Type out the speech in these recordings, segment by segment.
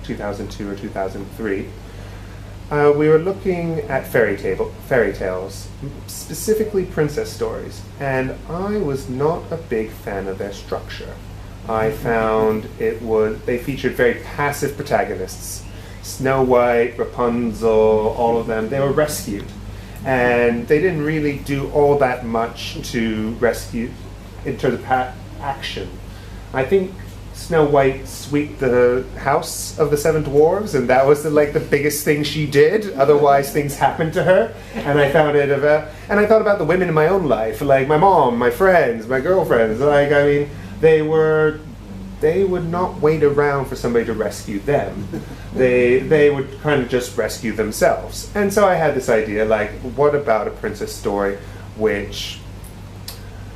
2002 or 2003. We were looking at fairy tales, specifically princess stories, and I was not a big fan of their structure. I found they featured very passive protagonists. Snow White, Rapunzel, all of them, they were rescued. And they didn't really do all that much to rescue in terms of action. I think Snow White swept the house of the seven dwarves, and that was the biggest thing she did. Otherwise, things happened to her, and I found it and I thought about the women in my own life, like my mom, my friends, my girlfriends. They would not wait around for somebody to rescue them. They would kind of just rescue themselves. And so I had this idea, what about a princess story which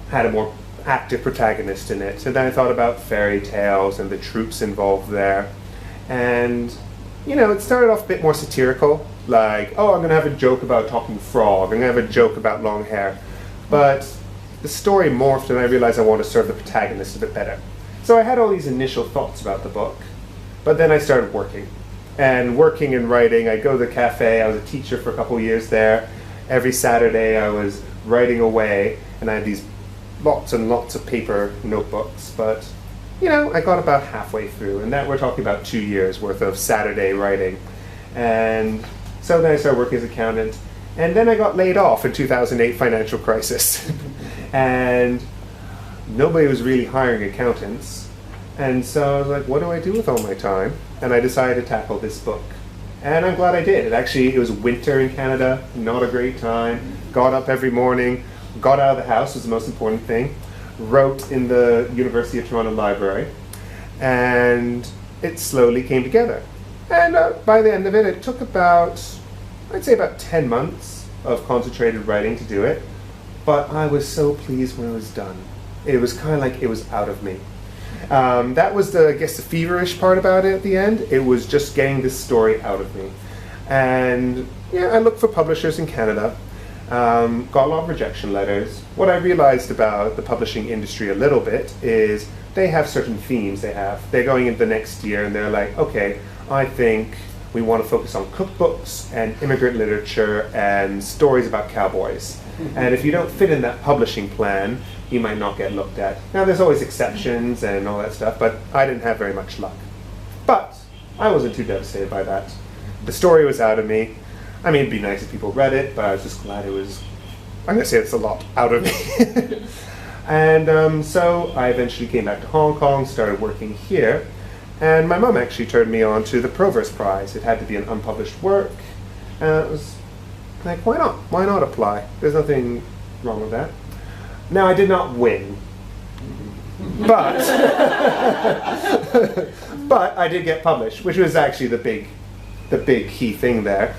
had a more active protagonist in it? And then I thought about fairy tales and the tropes involved there. And, it started off a bit more satirical, I'm going to have a joke about a talking frog, I'm going to have a joke about long hair. But the story morphed, and I realized I wanted to serve the protagonist a bit better. So I had all these initial thoughts about the book, but then I started working. And working and writing, I'd go to the cafe. I was a teacher for a couple of years there. Every Saturday I was writing away, and I had these lots and lots of paper notebooks. But, I got about halfway through, and that we're talking about 2 years worth of Saturday writing. And so then I started working as an accountant. And then I got laid off in 2008 financial crisis. And nobody was really hiring accountants. And so I was like, what do I do with all my time? And I decided to tackle this book. And I'm glad I did. It was winter in Canada, not a great time. Got up every morning, got out of the house was the most important thing, wrote in the University of Toronto Library, and it slowly came together. And by the end of it took I'd say about 10 months of concentrated writing to do it. But I was so pleased when it was done. It was kind of like it was out of me. That was the feverish part about it at the end. It was just getting this story out of me. And I looked for publishers in Canada, got a lot of rejection letters. What I realized about the publishing industry a little bit is they have certain themes they're going into the next year, and they're like, okay, I think we want to focus on cookbooks and immigrant literature and stories about cowboys. And if you don't fit in that publishing plan, you might not get looked at. Now, there's always exceptions and all that stuff, but I didn't have very much luck. But I wasn't too devastated by that. The story was out of me. I mean, it'd be nice if people read it, but I was just glad I'm going to say it's a lot out of me. And so I eventually came back to Hong Kong, started working here, and my mom actually turned me on to the Proverse Prize. It had to be an unpublished work, and it was like, why not? Why not apply? There's nothing wrong with that. Now, I did not win, but but I did get published, which was actually the big key thing there.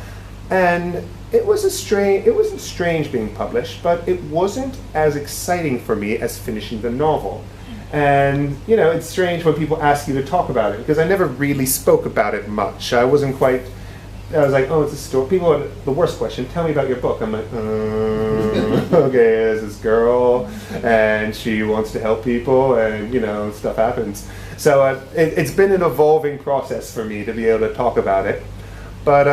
And it wasn't strange being published, but it wasn't as exciting for me as finishing the novel. And it's strange when people ask you to talk about it, because I never really spoke about it much. I was like, oh, it's a story. People had the worst question, tell me about your book. I'm like, okay, there's this girl, and she wants to help people, and, stuff happens. So it's been an evolving process for me to be able to talk about it. But,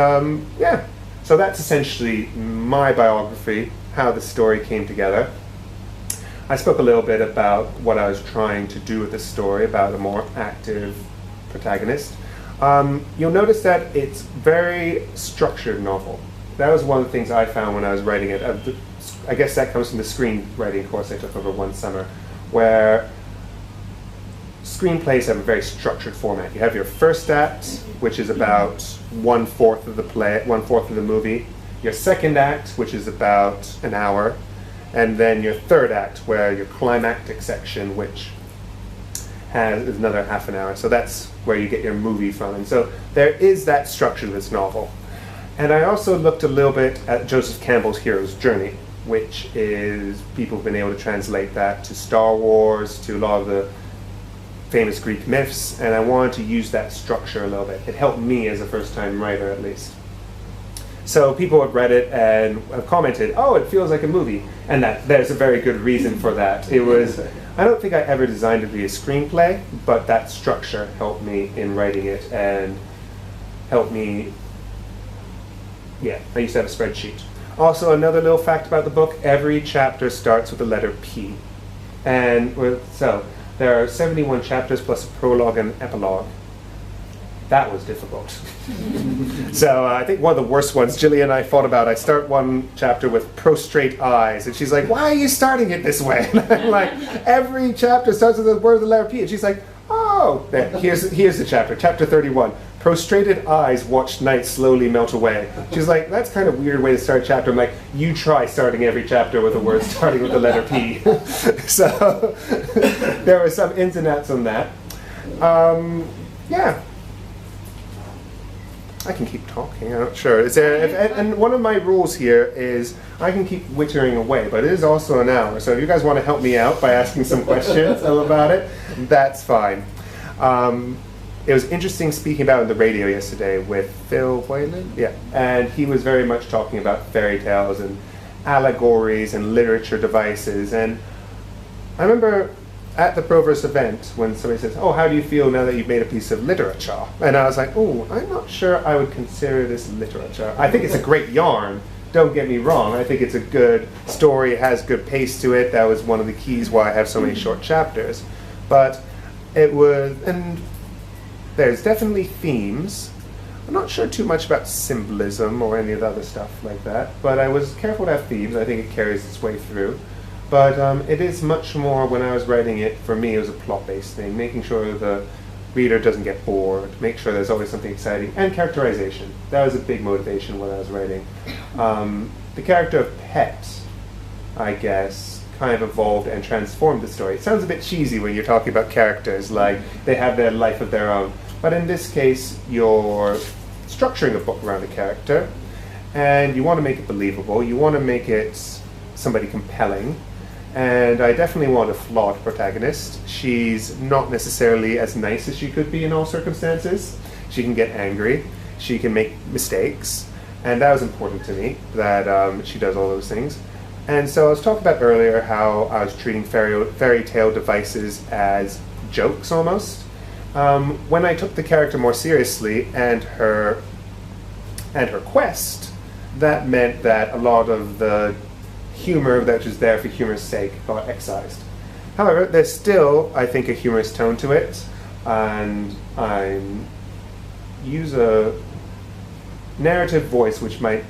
so that's essentially my biography, how the story came together. I spoke a little bit about what I was trying to do with the story, about a more active protagonist. You'll notice that it's very structured novel. That was one of the things I found when I was writing it. I guess that comes from the screenwriting course I took over one summer, where screenplays have a very structured format. You have your first act, which is about 1/4 of the play, 1/4 of the movie. Your second act, which is about an hour, and then your third act, where your climactic section, which is another half an hour. So that's where you get your movie from. And so there is that structure to this novel. And I also looked a little bit at Joseph Campbell's hero's journey, which is, people have been able to translate that to Star Wars, to a lot of the famous Greek myths, and I wanted to use that structure a little bit. It helped me as a first-time writer, at least. So people have read it and have commented, oh, it feels like a movie. And there's a very good reason for that. I don't think I ever designed it to be a screenplay, but that structure helped me in writing it. And help me. Yeah, I used to have a spreadsheet. Also, another little fact about the book, every chapter starts with the letter P. And so there are 71 chapters plus a prologue and an epilogue. That was difficult. So I think one of the worst ones, Jillian and I fought about, I start one chapter with prostrate eyes, and she's like, why are you starting it this way? And I'm like, every chapter starts with the word of the letter P, and she's like, oh, there, here's the chapter, chapter 31. Prostrated eyes watched night slowly melt away. She's like, that's kind of a weird way to start a chapter. I'm like, you try starting every chapter with a word starting with the letter P. So there were some ins and outs on that. Yeah. I can keep talking, I'm not sure. Is there, and one of my rules here is I can keep wittering away, but it is also an hour. So if you guys want to help me out by asking some questions about it, that's fine. It was interesting speaking about it on the radio yesterday with Phil Whalen, yeah, and he was very much talking about fairy tales and allegories and literature devices. And I remember at the Proverse event when somebody says, oh, how do you feel now that you've made a piece of literature? And I was like, oh, I'm not sure I would consider this literature. I think it's a great yarn, don't get me wrong. I think it's a good story, it has good pace to it. That was one of the keys why I have so many short chapters. But it was, and there's definitely themes. I'm not sure too much about symbolism or any of the other stuff like that, but I was careful to have themes. I think it carries its way through. But it is much more, when I was writing it, for me it was a plot-based thing, making sure the reader doesn't get bored, make sure there's always something exciting, and characterization. That was a big motivation when I was writing. The character of Pet, I guess, kind of evolved and transformed the story. It sounds a bit cheesy when you're talking about characters, like they have their life of their own. But in this case, you're structuring a book around a character, and you want to make it believable, you want to make it somebody compelling. And I definitely want a flawed protagonist. She's not necessarily as nice as she could be in all circumstances. She can get angry. She can make mistakes. And that was important to me, that she does all those things. And so I was talking about earlier how I was treating fairy tale devices as jokes almost. When I took the character more seriously and her quest, that meant that a lot of the humor that was there for humor's sake got excised. However, there's still, I think, a humorous tone to it, and I use a narrative voice which might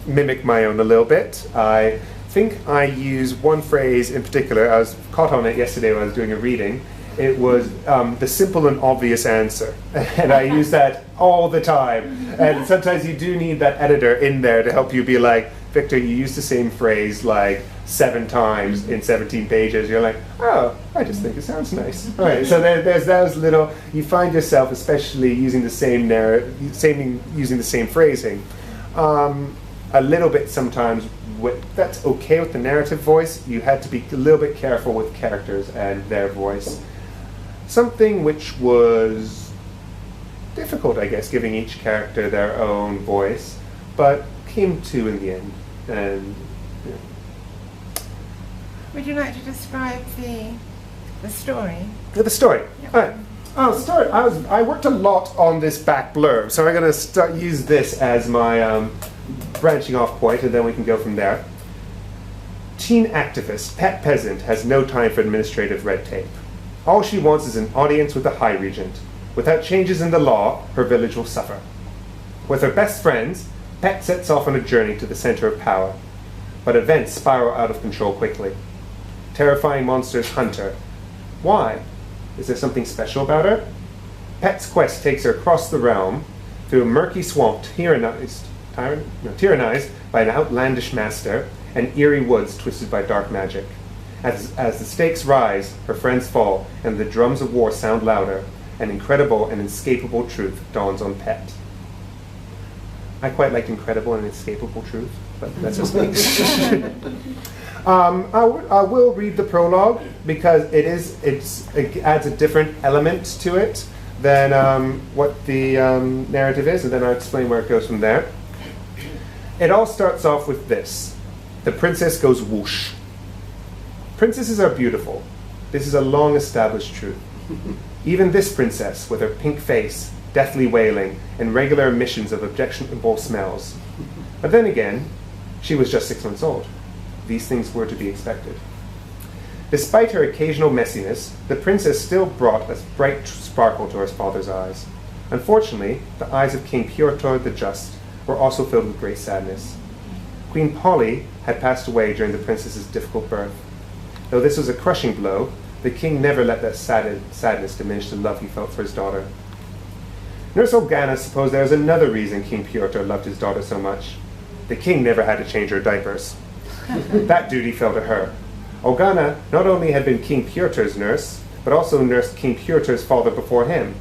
mimic my own a little bit. I think I use one phrase in particular. I was caught on it yesterday when I was doing a reading. It was the simple and obvious answer. And I use that all the time. And sometimes you do need that editor in there to help you be like, Victor, you used the same phrase like 7 times in 17 pages. You're like, oh, I just think it sounds nice. All right, so there's those little, you find yourself especially using the same using the same phrasing. A little bit sometimes, that's okay with the narrative voice. You had to be a little bit careful with characters and their voice. Something which was difficult, I guess, giving each character their own voice, but came to in the end. And yeah. Would you like to describe the story? The story. Yep. All right. Oh, story. I worked a lot on this back blurb, so I'm going to use this as my branching off point, and then we can go from there. Teen activist Pet Peasant has no time for administrative red tape. All she wants is an audience with the High Regent. Without changes in the law, her village will suffer. With her best friends, Pet sets off on a journey to the center of power. But events spiral out of control quickly. Terrifying monsters hunt her. Why? Is there something special about her? Pet's quest takes her across the realm, through a murky swamp tyrannized by an outlandish master, and eerie woods twisted by dark magic. As the stakes rise, her friends fall, and the drums of war sound louder, an incredible and inescapable truth dawns on Pet. I quite liked incredible and inescapable truth, but that's just me. I will read the prologue because it adds a different element to it than what the narrative is, and then I'll explain where it goes from there. It all starts off with this. The princess goes whoosh. Princesses are beautiful. This is a long-established truth. Even this princess, with her pink face, deathly wailing, and regular emissions of objectionable smells. But then again, she was just 6 months old. These things were to be expected. Despite her occasional messiness, the princess still brought a bright sparkle to her father's eyes. Unfortunately, the eyes of King Pyotr the Just were also filled with great sadness. Queen Polly had passed away during the princess's difficult birth. Though this was a crushing blow, the king never let that sadness diminish the love he felt for his daughter. Nurse Olgana supposed there was another reason King Pyotr loved his daughter so much. The king never had to change her diapers. That duty fell to her. Olgana not only had been King Pyotr's nurse, but also nursed King Pyotr's father before him.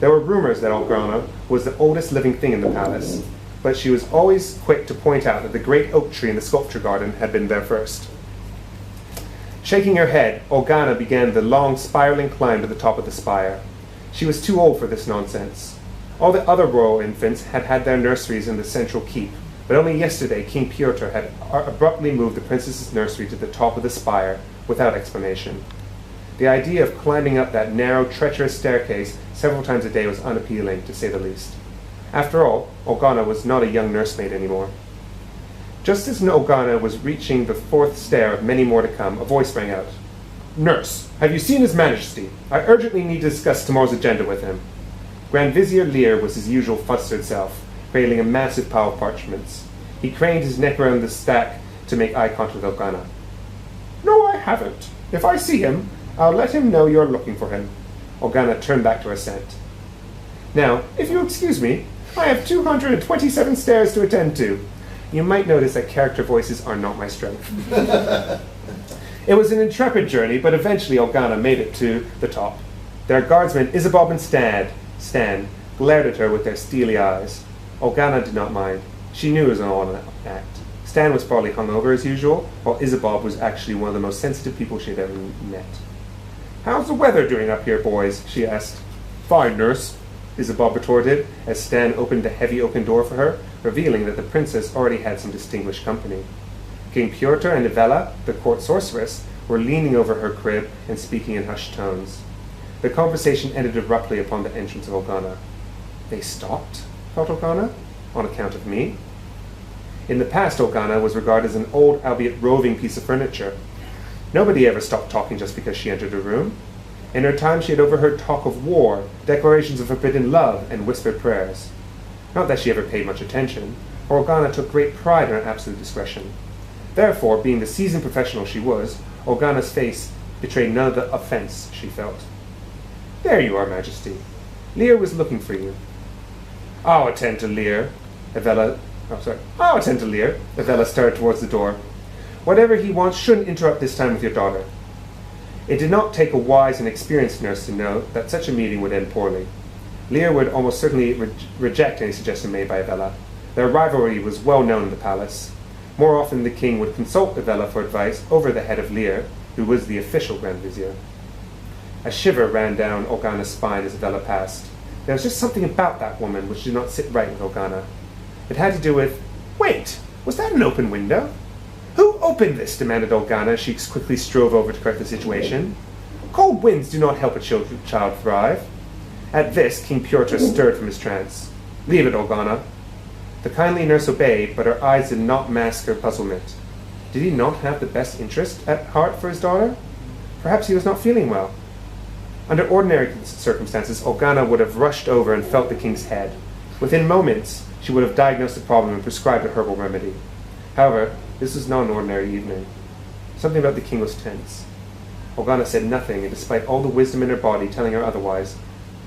There were rumors that Olgana was the oldest living thing in the palace, but she was always quick to point out that the great oak tree in the sculpture garden had been there first. Shaking her head, Olgana began the long, spiraling climb to the top of the spire. She was too old for this nonsense. All the other royal infants had had their nurseries in the central keep, but only yesterday King Pyotr had abruptly moved the princess's nursery to the top of the spire without explanation. The idea of climbing up that narrow, treacherous staircase several times a day was unappealing, to say the least. After all, Olgana was not a young nursemaid anymore. Just as Olgana was reaching the 4th stair of many more to come, a voice rang out. "Nurse, have you seen His Majesty? I urgently need to discuss tomorrow's agenda with him." Grand Vizier Lear was his usual flustered self, trailing a massive pile of parchments. He craned his neck around the stack to make eye contact with Olgana. "No, I haven't. If I see him, I'll let him know you're looking for him." Olgana turned back to her scent. "Now, if you'll excuse me, I have 227 stairs to attend to." You might notice that character voices are not my strength. It was an intrepid journey, but eventually Olgana made it to the top. Their guardsmen, Isabob and Stan, glared at her with their steely eyes. Olgana did not mind. She knew it was all an act. Stan was probably hungover as usual, while Isabob was actually one of the most sensitive people she had ever met. "How's the weather doing up here, boys?" she asked. "Fine, nurse," Isabob retorted, as Stan opened a heavy oaken door for her, revealing that the princess already had some distinguished company. King Pyotr and Ivella, the court sorceress, were leaning over her crib and speaking in hushed tones. The conversation ended abruptly upon the entrance of Olgana. They stopped, thought Olgana, on account of me. In the past, Olgana was regarded as an old, albeit roving piece of furniture. Nobody ever stopped talking just because she entered a room. In her time, she had overheard talk of war, declarations of forbidden love, and whispered prayers. Not that she ever paid much attention, for Olgana took great pride in her absolute discretion. Therefore, being the seasoned professional she was, Olgana's face betrayed none of the offense she felt. "There you are, Majesty. Lear was looking for you." I'll attend to Lear. Ivella started towards the door. "Whatever he wants shouldn't interrupt this time with your daughter." It did not take a wise and experienced nurse to know that such a meeting would end poorly. Lear would almost certainly reject any suggestion made by Ivella. Their rivalry was well known in the palace. More often the king would consult Ivella for advice over the head of Lear, who was the official Grand Vizier. A shiver ran down Olgana's spine as Ivella passed. There was just something about that woman which did not sit right with Olgana. It had to do with... Wait! Was that an open window? "Who opened this?" demanded Olgana as she quickly strove over to correct the situation. "Cold winds do not help a child thrive." At this, King Pyotr stirred from his trance. "Leave it, Olgana." The kindly nurse obeyed, but her eyes did not mask her puzzlement. Did he not have the best interest at heart for his daughter? Perhaps he was not feeling well. Under ordinary circumstances, Olgana would have rushed over and felt the king's head. Within moments, she would have diagnosed the problem and prescribed a herbal remedy. However, this was not an ordinary evening. Something about the king was tense. Olgana said nothing, and despite all the wisdom in her body telling her otherwise,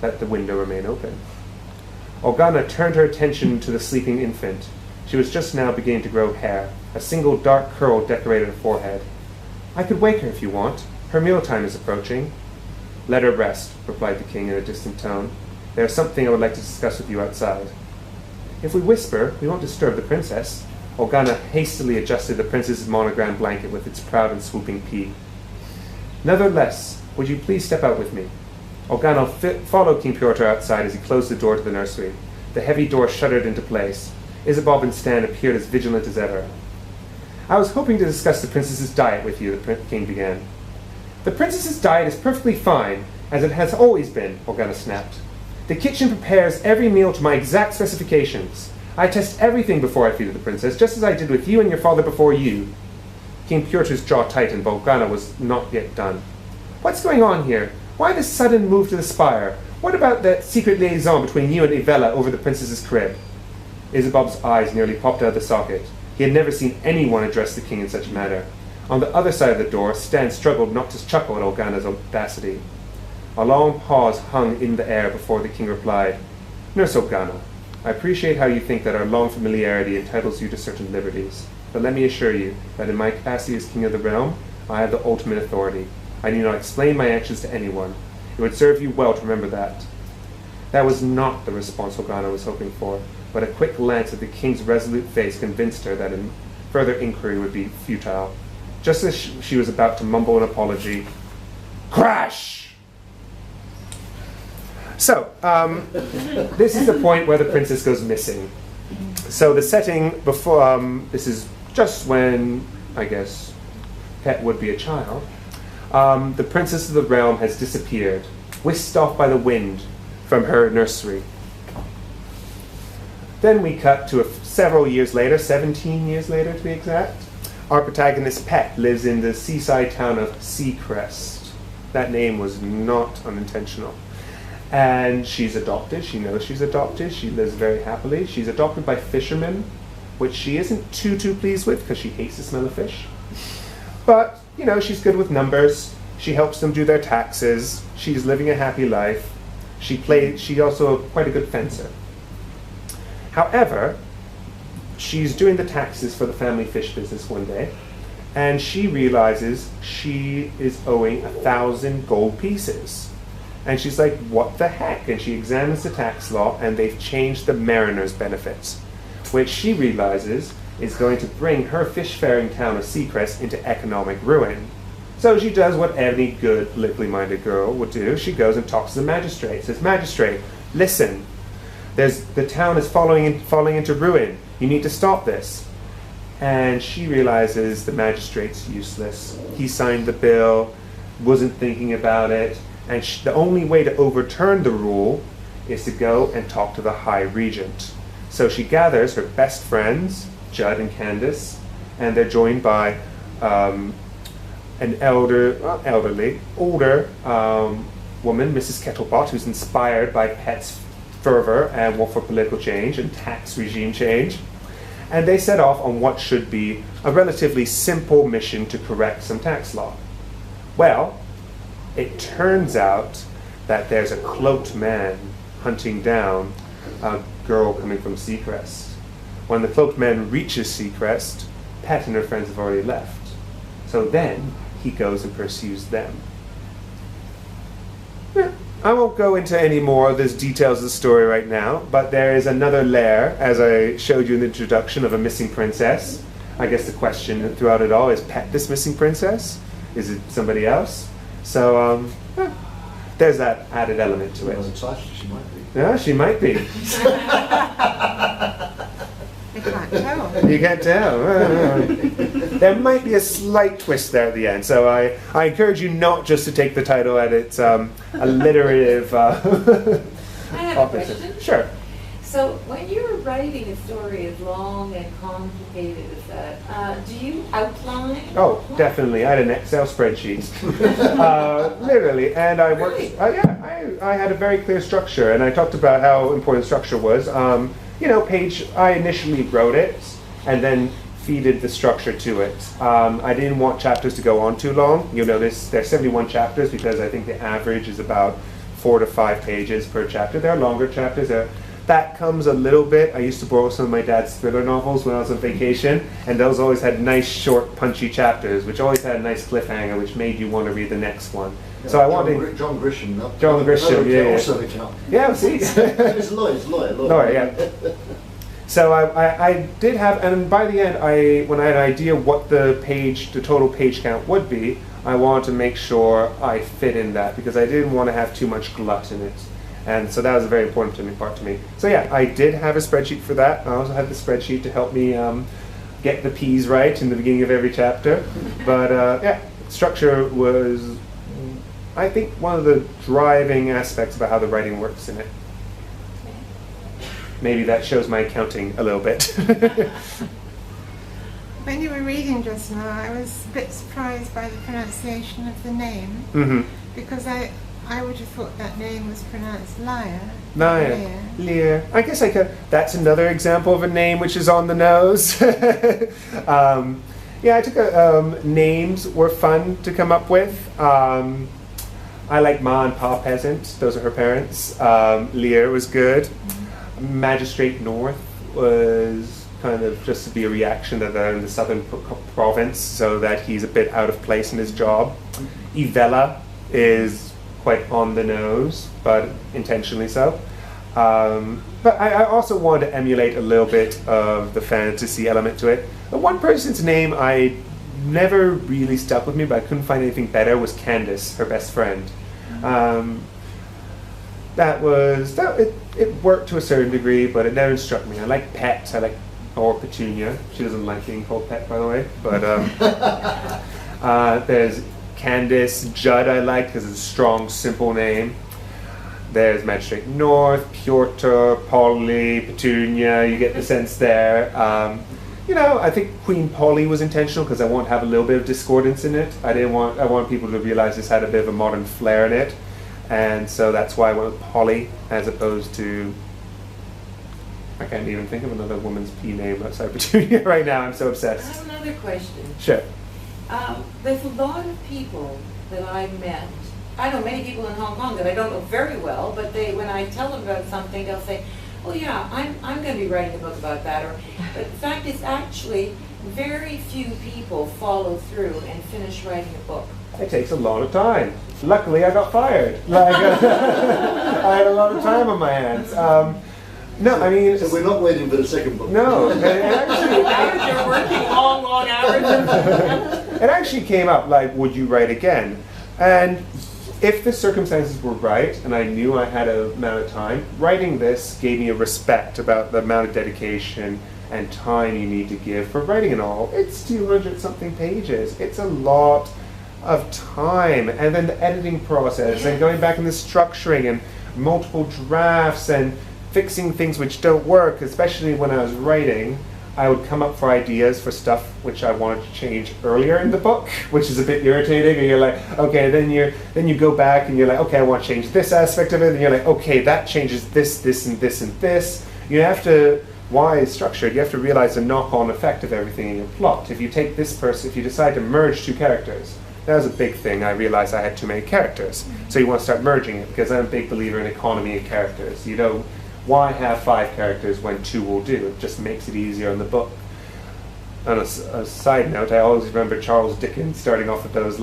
let the window remain open. Olgana turned her attention to the sleeping infant. She was just now beginning to grow hair. A single dark curl decorated her forehead. "I could wake her if you want. Her mealtime is approaching." "Let her rest," replied the king in a distant tone. "There is something I would like to discuss with you outside." "If we whisper, we won't disturb the princess." Olgana hastily adjusted the princess's monogram blanket with its proud and swooping P. "Nevertheless, would you please step out with me?" Olgana followed King Pyotr outside as he closed the door to the nursery. The heavy door shuddered into place. Isabob and Stan appeared as vigilant as ever. "I was hoping to discuss the princess's diet with you," the king began. "The princess's diet is perfectly fine, as it has always been," Olgana snapped. The kitchen prepares every meal to my exact specifications. I test everything before I feed it the princess, just as I did with you and your father before you. King Purtu's jaw tightened, but Organa was not yet done. What's going on here? Why this sudden move to the spire? What about that secret liaison between you and Ivella over the princess's crib? Isabob's eyes nearly popped out of the socket. He had never seen anyone address the king in such a manner. On the other side of the door, Stan struggled not to chuckle at Organa's audacity. A long pause hung in the air before the king replied, Nurse Organa, I appreciate how you think that our long familiarity entitles you to certain liberties, but let me assure you that in my capacity as king of the realm, I have the ultimate authority. I need not explain my actions to anyone. It would serve you well to remember that. That was not the response Organa was hoping for, but a quick glance at the king's resolute face convinced her that further inquiry would be futile. Just as she was about to mumble an apology, crash! So, this is the point where the princess goes missing. So the setting before, this is just when, I guess, Pet would be a child. The princess of the realm has disappeared, whisked off by the wind from her nursery. Then we cut to several years later, 17 years later to be exact. Our protagonist Pet lives in the seaside town of Seacrest. That name was not unintentional. And she's adopted. She knows she's adopted. She lives very happily. She's adopted by fishermen, which she isn't too pleased with because she hates the smell of fish. But, you know, she's good with numbers. She helps them do their taxes. She's living a happy life. She's also quite a good fencer. However, she's doing the taxes for the family fish business one day, and she realizes she is owing 1,000 gold pieces. And she's like, what the heck? And she examines the tax law, and they've changed the mariner's benefits, which she realizes is going to bring her fish-faring town of Seacrest into economic ruin. So she does what any good politically minded girl would do. She goes and talks to the magistrate. Says, Magistrate, listen, the town is falling into ruin. You need to stop this. And she realizes the magistrate's useless. He signed the bill, wasn't thinking about it, and the only way to overturn the rule is to go and talk to the High Regent. So she gathers her best friends, Judd and Candace, and they're joined by an older woman, Mrs. Kettlebot, who's inspired by Pet's fervor and want for political change and tax regime change. And they set off on what should be a relatively simple mission to correct some tax law. Well, it turns out that there's a cloaked man hunting down a girl coming from Seacrest. When the cloaked man reaches Seacrest, Pet and her friends have already left. So then he goes and pursues them. I won't go into any more of the details of the story right now, but there is another layer, as I showed you in the introduction, of a missing princess. I guess the question throughout it all is Pet this missing princess? Is it somebody else? So there's that added element to it. She might be. Yeah, she might be. You can't tell. You can't tell. There might be a slight twist there at the end, so I encourage you not just to take the title at its alliterative I have a question. Sure. So when you're writing a story as long and complicated as that, do you outline? Oh, definitely. I had an Excel spreadsheet, literally, and I worked. I had a very clear structure, and I talked about how important structure was. I initially wrote it, and then feeded the structure to it. I didn't want chapters to go on too long. You'll notice there's 71 chapters because I think the average is about 4 to 5 pages per chapter. There are longer chapters. That comes a little bit. I used to borrow some of my dad's thriller novels when I was on vacation, and those always had nice, short, punchy chapters, which always had a nice cliffhanger, which made you want to read the next one. Yeah, so I wanted John Grisham. John Grisham, yeah. Also account. Yeah, see. He's a lawyer. Lawyer, yeah. So I did have, and by the end, when I had an idea what the total page count would be, I wanted to make sure I fit in that because I didn't want to have too much glut in it. And so that was a very important part to me. So yeah, I did have a spreadsheet for that. I also had the spreadsheet to help me get the P's right in the beginning of every chapter. But yeah, structure was, I think, one of the driving aspects about how the writing works in it. maybe that shows my accounting a little bit. When you were reading just now, I was a bit surprised by the pronunciation of the name, Mm-hmm. because I would have thought that name was pronounced Lear. Lear. I guess I could. That's another example of a name which is on the nose. Yeah, I took names were fun to come up with. I like Ma and Pa Peasant. Those are her parents. Lear was good. Magistrate North was kind of just to be a reaction that they're in the southern province, so that he's a bit out of place in his job. Ivella is quite on the nose, but intentionally so. But I also wanted to emulate a little bit of the fantasy element to it. The one person's name I never really stuck with me, but I couldn't find anything better, was Candace, her best friend. It worked to a certain degree, but it never struck me. I like Pet, or Petunia. She doesn't like being called Pet, by the way. But there's Candace. Judd I like because it's a strong, simple name. There's Magistrate North, Piotr, Polly, Petunia. You get the sense there. I think Queen Polly was intentional because I want to have a little bit of discordance in it. I want people to realize this had a bit of a modern flair in it, and so that's why I went with Polly as opposed to. I can't even think of another woman's P name outside Petunia right now. I'm so I obsessed. have another question. Sure. There's a lot of people that I've met. I know many people in Hong Kong that I don't know very well, but when I tell them about something, they'll say, "Oh yeah, I'm going to be writing a book about that." But the fact is, actually, very few people follow through and finish writing a book. It takes a lot of time. Luckily, I got fired. I had a lot of time on my hands. No, I mean... So we're not waiting for the second book. No, it actually... You're working long hours. It actually came up, would you write again? And if the circumstances were right, and I knew I had an amount of time, writing this gave me a respect about the amount of dedication and time you need to give for writing it all. It's 200-something pages. It's a lot of time. And then the editing process, and going back and the structuring, and multiple drafts, and fixing things which don't work, especially when I was writing. I would come up for ideas for stuff which I wanted to change earlier in the book, which is a bit irritating, and you're like, okay, then you go back and you're like, okay, I want to change this aspect of it, and you're like, okay, that changes this, this, and this, and this. You have to, why it's structured, you have to realize the knock-on effect of everything in your plot. If you take this person, if you decide to merge two characters, that was a big thing. I realized I had too many characters. So you want to start merging it, because I'm a big believer in economy of characters. You know, why have 5 characters when 2 will do? It just makes it easier in the book. On a side note, I always remember Charles Dickens starting off with those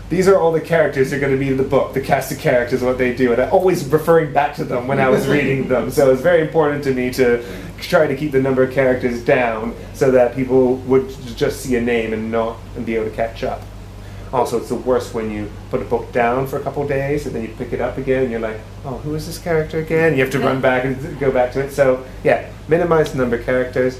these are all the characters that are going to be in the book, the cast of characters, what they do, and I always referring back to them when I was reading them. So it's very important to me to try to keep the number of characters down so that people would just see a name and be able to catch up. Also, it's the worst when you put a book down for a couple of days and then you pick it up again and you're like, oh, who is this character again? You have to run back and go back to it. So, yeah, minimize the number of characters.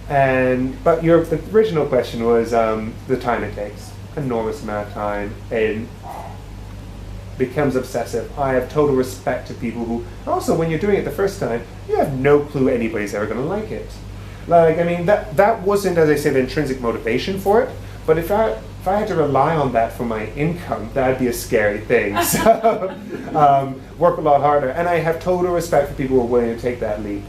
But the original question was the time it takes. Enormous amount of time. And becomes obsessive. I have total respect to people who, also when you're doing it the first time, you have no clue anybody's ever going to like it. That wasn't, as I say, the intrinsic motivation for it. But if I had to rely on that for my income, that'd be a scary thing. So, work a lot harder. And I have total respect for people who are willing to take that leap.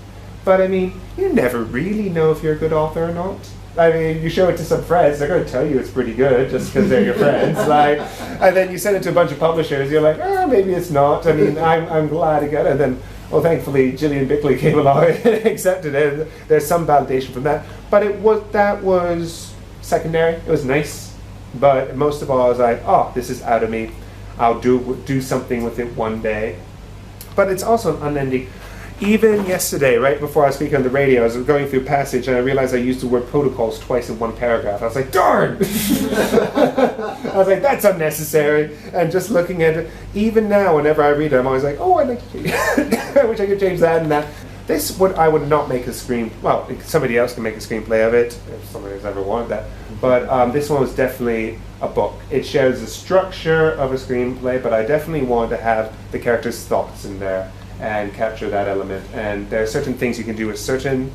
But I mean, you never really know if you're a good author or not. I mean, you show it to some friends, they're going to tell you it's pretty good just because they're your friends. And then you send it to a bunch of publishers, you're like, oh, maybe it's not. I mean, I'm glad I got it. And then, well, thankfully, Gillian Bickley came along and accepted it. There's some validation from that. But that was secondary. It was nice. But most of all, I was like, oh, this is out of me. I'll do something with it one day. But it's also an unending... Even yesterday, right before I was speaking on the radio, I was going through a passage and I realized I used the word protocols twice in one paragraph. I was like, darn! I was like, that's unnecessary. And just looking at it, even now, whenever I read it, I'm always like, oh, I wish I could change that and that. I would not make a well, somebody else can make a screenplay of it, if somebody has ever wanted that. But this one was definitely a book. It shares the structure of a screenplay, but I definitely wanted to have the characters' thoughts in there. and capture that element. And there are certain things you can do with certain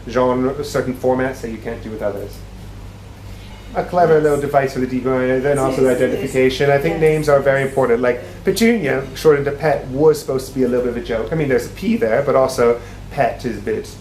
genre, certain formats that you can't do with others. A clever little device for the deep learning, then also the identification. I think names are very important. Like Petunia, shortened to Pet, was supposed to be a little bit of a joke. I mean, there's a P there, but also Pet is a bit,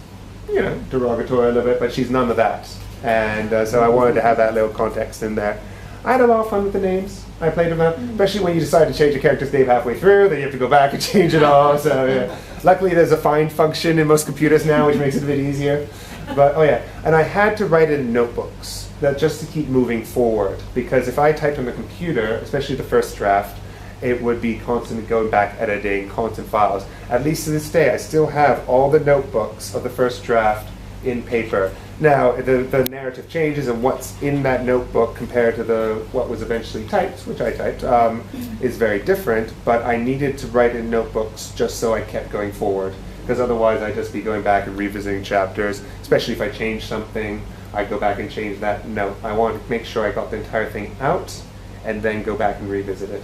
derogatory a little bit, but she's none of that. And so I wanted to have that little context in there. I had a lot of fun with the names. I played with them, especially when you decide to change a character's name halfway through, then you have to go back and change it all. So yeah. Luckily there's a find function in most computers now, which makes it a bit easier. But and I had to write it in notebooks, that just to keep moving forward, because if I typed on the computer, especially the first draft, it would be constantly going back, editing, constant files. At least to this day, I still have all the notebooks of the first draft in paper. Now, the narrative changes, and what's in that notebook compared to what was eventually typed, which I typed, is very different, but I needed to write in notebooks just so I kept going forward, because otherwise I'd just be going back and revisiting chapters, especially if I changed something, I'd go back and change that note. I wanted to make sure I got the entire thing out, and then go back and revisit it.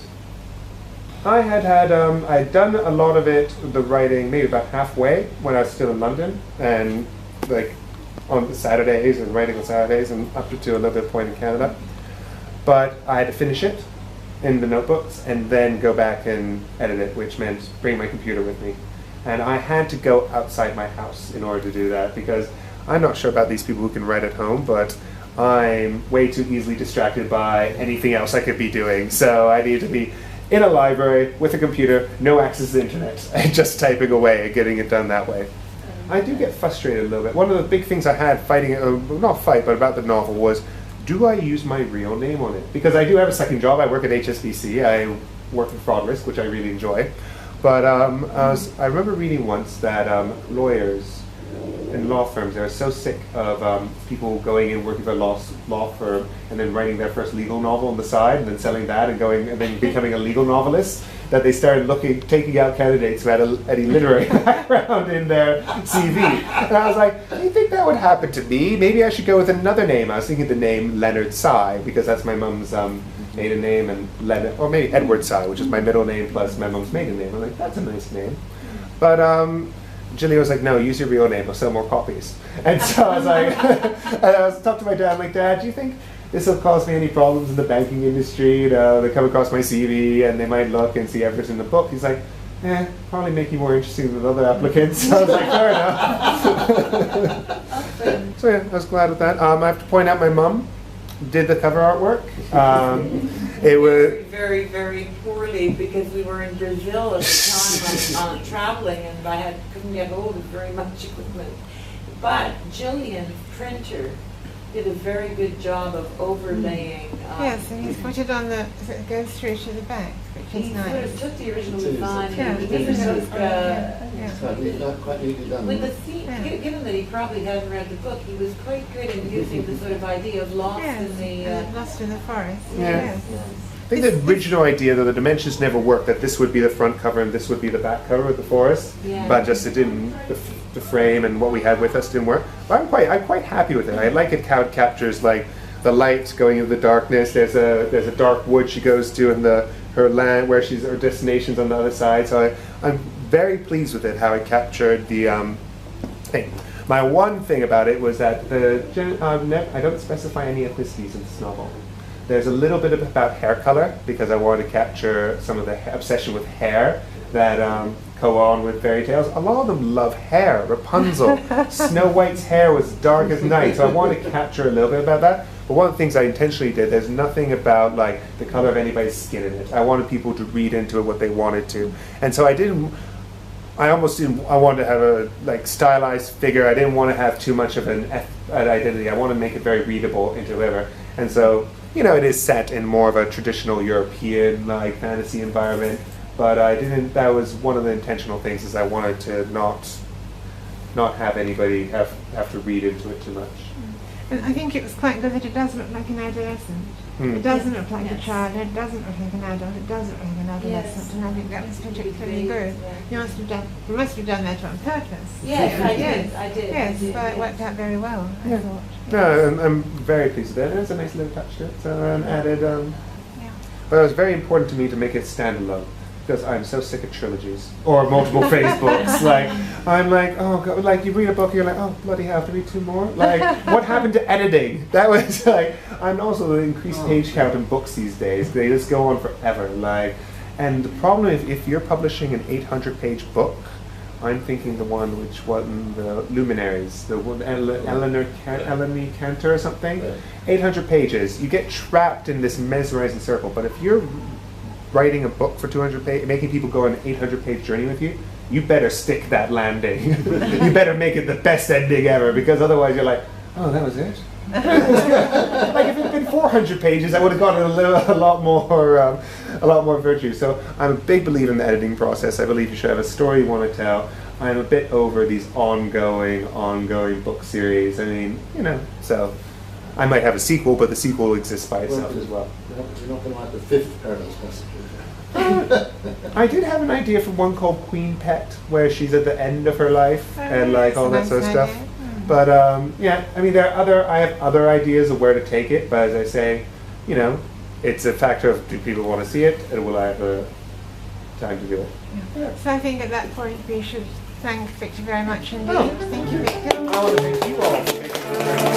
I'd done a lot of it, the writing, maybe about halfway when I was still in London, and like on Saturdays and writing on Saturdays and up to a little bit point in Canada. But I had to finish it in the notebooks and then go back and edit it, which meant bring my computer with me. And I had to go outside my house in order to do that, because I'm not sure about these people who can write at home, but I'm way too easily distracted by anything else I could be doing. So I need to be in a library with a computer, no access to the internet, and just typing away and getting it done that way. I do get frustrated a little bit. One of the big things I had fighting, not fight, but about the novel was, do I use my real name on it? Because I do have a second job. I work at HSBC. I work with fraud risk, which I really enjoy. But I remember reading once that lawyers in law firms, they were so sick of people going in working for a law firm and then writing their first legal novel on the side and then selling that and then becoming a legal novelist, that they started taking out candidates who had any literary background in their CV. And I was like, do you think that would happen to me? Maybe I should go with another name. I was thinking the name Leonard Sy, because that's my mum's maiden name, and Leonard, or maybe Edward Sy, which is my middle name plus my mum's maiden name. I'm like, that's a nice name. But Julia was like, no, use your real name, I'll sell more copies. And so I was like, and I was talking to my dad, I'm like, Dad, do you think this will cause me any problems in the banking industry? They come across my CV and they might look and see everything in the book. He's like, probably make you more interesting than other applicants. So I was like, fair enough. So yeah, I was glad with that. I have to point out my mum did the cover artwork. It was very, very poorly, because we were in Brazil at the time traveling, and I couldn't get hold of very much equipment. But Jillian, printer, did a very good job of overlaying. Yes, and he's put it on it goes through to the back, which is He nice. sort of took the original design Yeah. and he sort of, Quite neatly done. with the theme, given that he probably hadn't read the book, he was quite good in using the sort of idea of lost in the... Lost in the forest. Yeah. Yes. I think the original idea that the dimensions never worked, that this would be the front cover and this would be the back cover of the forest, but just it didn't, the frame and what we had with us didn't work. But I'm quite happy with it. I like it how it captures like the light going into the darkness. There's a dark wood she goes to, and her land where her destination's on the other side. So I'm very pleased with it how it captured the thing. My one thing about it was that I don't specify any ethnicities in this novel. There's a little bit about hair color, because I wanted to capture some of the obsession with hair that go on with fairy tales. A lot of them love hair. Rapunzel, Snow White's hair was dark as night, so I wanted to capture a little bit about that. But one of the things I intentionally did, there's nothing about like the color of anybody's skin in it. I wanted people to read into it what they wanted to, and so I wanted to have a like stylized figure. I didn't want to have too much of an identity. I wanted to make it very readable into whoever, and so. It is set in more of a traditional European like fantasy environment, but that was one of the intentional things, is I wanted to not have anybody have to read into it too much. And I think it was quite good that it does look like an adolescent. It doesn't look like a child, it doesn't look like an adult, it does look like an adolescent, and I think that was particularly good. You must have done that on purpose. Yes, I did. Yes, but it worked out very well, I thought. No, I'm very pleased with it. There's a nice little touch to it. So added, but it was very important to me to make it standalone. because I'm so sick of trilogies or multiple phase books. Like, I'm like, oh god, like you read a book and you're like, oh bloody hell, I have to read 2 more. Like, what happened to editing? That was like, I'm also the increased page count in books these days. They just go on forever. Like, and the problem if you're publishing an 800-page book, I'm thinking the one which won the Luminaries, the one Eleni Cantor or something. 800 pages. You get trapped in this mesmerizing circle. But if you're writing a book for 200 pages, making people go on an 800-page journey with you, you better stick that landing. You better make it the best ending ever, because otherwise you're like, oh, that was it? Like if it had been 400 pages, I would have gotten a lot more virtue. So I'm a big believer in the editing process. I believe you should have a story you want to tell. I'm a bit over these ongoing book series. I mean, you know, so I might have a sequel, but the sequel exists by itself as well. You're not going to write the 5th Perilous Passenger. I did have an idea for one called Queen Pet, where she's at the end of her life and like all that sort of stuff. But yeah, I mean, I have other ideas of where to take it. But as I say, you know, it's a factor of do people want to see it, and will I have the time to do it? Yeah. So I think at that point we should thank Victor very much indeed. Oh. Thank you, Victor. I want to thank you all for making it.